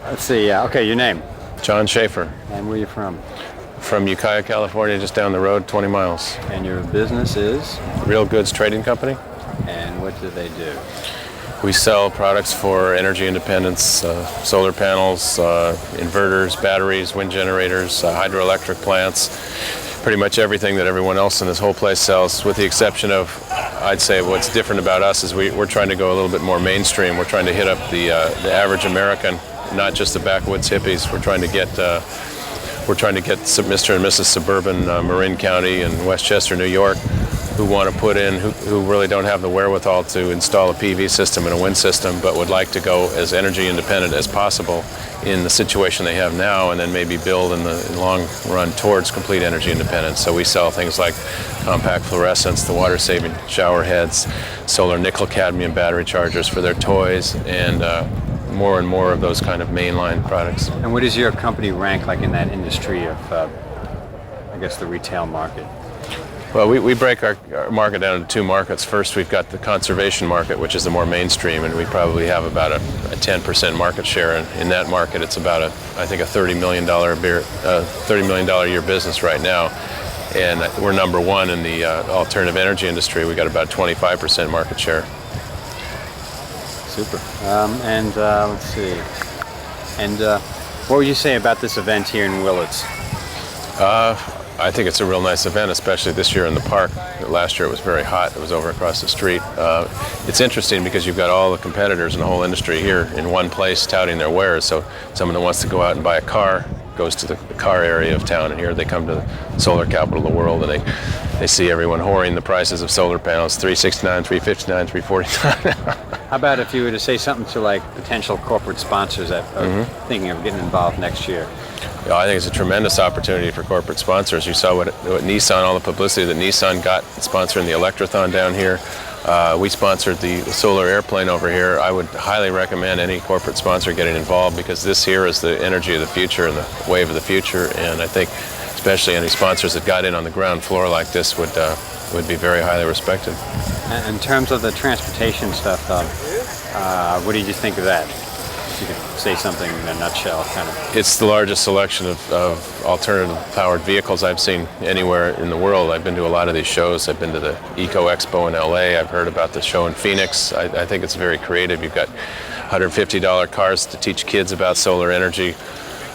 Let's see. Okay, your name. John Schaeffer. And where are you from? From Ukiah, California, just down the road, 20 miles. And your business is? Real Goods Trading Company. And what do they do? We sell products for energy independence, solar panels, inverters, batteries, wind generators, hydroelectric plants, pretty much everything that everyone else in this whole place sells, with the exception of, I'd say what's different about us is we're trying to go a little bit more mainstream. We're trying to hit up the average American, not just the backwoods hippies. We're trying to get Mr. and Mrs. Suburban Marin County and Westchester, New York, who want to put in, who really don't have the wherewithal to install a PV system and a wind system, but would like to go as energy independent as possible in the situation they have now, and then maybe build in the long run towards complete energy independence. So we sell things like compact fluorescents, the water-saving shower heads, solar nickel-cadmium battery chargers for their toys, and more and more of those kind of mainline products. And what does your company rank like in that industry of, I guess, the retail market? Well, we break our market down into two markets. First, we've got the conservation market, which is the more mainstream, and we probably have about a 10% market share. And in that market, it's about I think a $30 million a year business right now. And we're number one in the alternative energy industry. We got about 25% market share. Super. Let's see. And what would you say about this event here in Willits? I think it's a real nice event, especially this year in the park. Last year it was very hot. It was over across the street. It's interesting because you've got all the competitors in the whole industry here in one place touting their wares. So someone that wants to go out and buy a car goes to the car area of town, and here they come to the solar capital of the world, and they see everyone whoring the prices of solar panels, $369, $359, $349. How about if you were to say something to like potential corporate sponsors that are thinking of getting involved next year? I think it's a tremendous opportunity for corporate sponsors. You saw what Nissan, all the publicity that Nissan got sponsoring the Electrothon down here. We sponsored the solar airplane over here. I would highly recommend any corporate sponsor getting involved, because this here is the energy of the future and the wave of the future. And I think especially any sponsors that got in on the ground floor like this would be very highly respected. In terms of the transportation stuff, what did you think of that? If you could say something in a nutshell, kind of. It's the largest selection of alternative powered vehicles I've seen anywhere in the world. I've been to a lot of these shows. I've been to the Expo in LA. I've heard about the show in Phoenix. I think it's very creative. You've got $150 cars to teach kids about solar energy,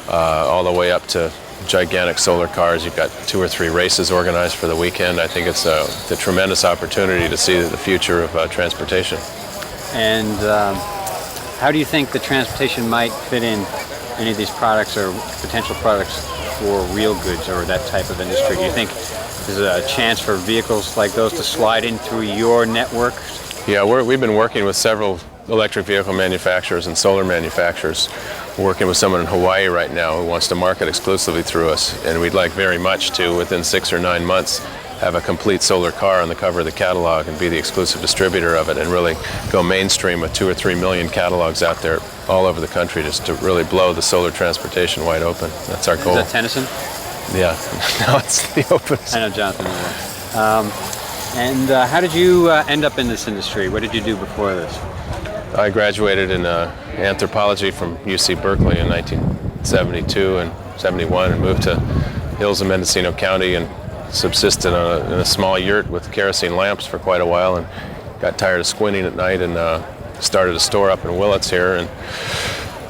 all the way up to gigantic solar cars. You've got 2 or 3 races organized for the weekend. I think it's a tremendous opportunity to see the future of transportation. And how do you think the transportation might fit in any of these products or potential products for Real Goods or that type of industry? Do you think there's a chance for vehicles like those to slide in through your network? Yeah, we've been working with several electric vehicle manufacturers and solar manufacturers. We're working with someone in Hawaii right now who wants to market exclusively through us, and we'd like very much to, within 6 or 9 months, have a complete solar car on the cover of the catalog and be the exclusive distributor of it, and really go mainstream with 2 or 3 million catalogs out there all over the country, just to really blow the solar transportation wide open. That's our goal. Is that Tennyson? Yeah, no, it's the open. I know Jonathan. How did you end up in this industry? What did you do before this? I graduated in anthropology from UC Berkeley in 1972 and 71, and moved to Hills in Mendocino County and subsisted in a small yurt with kerosene lamps for quite a while, and got tired of squinting at night, and started a store up in Willits here, and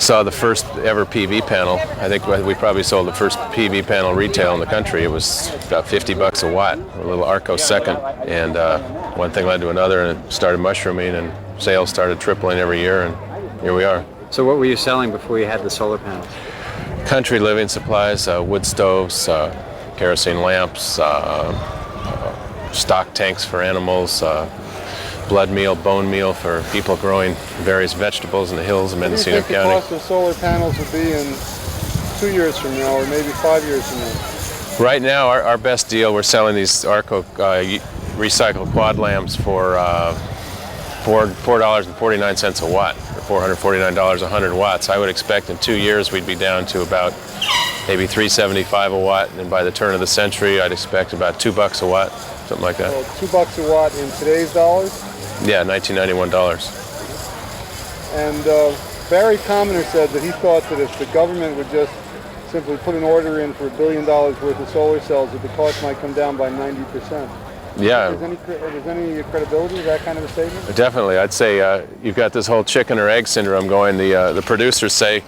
saw the first ever PV panel. I think we probably sold the first PV panel retail in the country. It was about $50 a watt, a little Arco second, and one thing led to another, and it started mushrooming, and sales started tripling every year, and here we are. So what were you selling before you had the solar panels? Country living supplies, wood stoves, kerosene lamps, stock tanks for animals, blood meal, bone meal for people growing various vegetables in the hills of Mendocino County. What do you think the cost of solar panels would be in 2 years from now, or maybe 5 years from now? Right now, our best deal, we're selling these Arco recycled quad lamps for $4.49 a watt, or $449 100 watts. I would expect in 2 years we'd be down to about maybe $3.75 a watt, and by the turn of the century I'd expect about $2 a watt, something like that. So $2 a watt in today's dollars? Yeah, $1991. And Barry Commoner said that he thought that if the government would just simply put an order in for $1 billion worth of solar cells, that the cost might come down by 90%. Yeah. Is any credibility to that kind of a statement? Definitely. I'd say you've got this whole chicken or egg syndrome going. The producers say,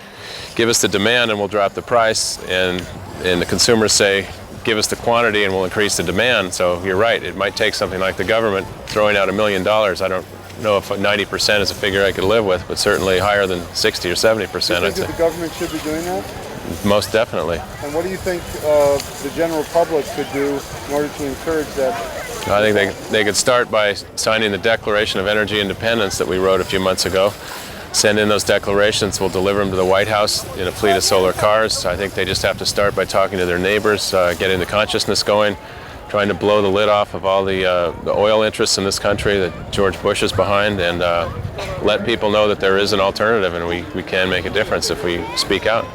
give us the demand and we'll drop the price, and the consumers say, give us the quantity and we'll increase the demand. So you're right, it might take something like the government throwing out $1 million. I don't know if 90% is a figure I could live with, but certainly higher than 60 or 70%. Do you think I'd say. that the government should be doing that? Most definitely. And what do you think the general public could do in order to encourage that? I think they could start by signing the Declaration of Energy Independence that we wrote a few months ago. Send in those declarations, we'll deliver them to the White House in a fleet of solar cars. I think they just have to start by talking to their neighbors, getting the consciousness going, trying to blow the lid off of all the oil interests in this country that George Bush is behind, and let people know that there is an alternative and we can make a difference if we speak out.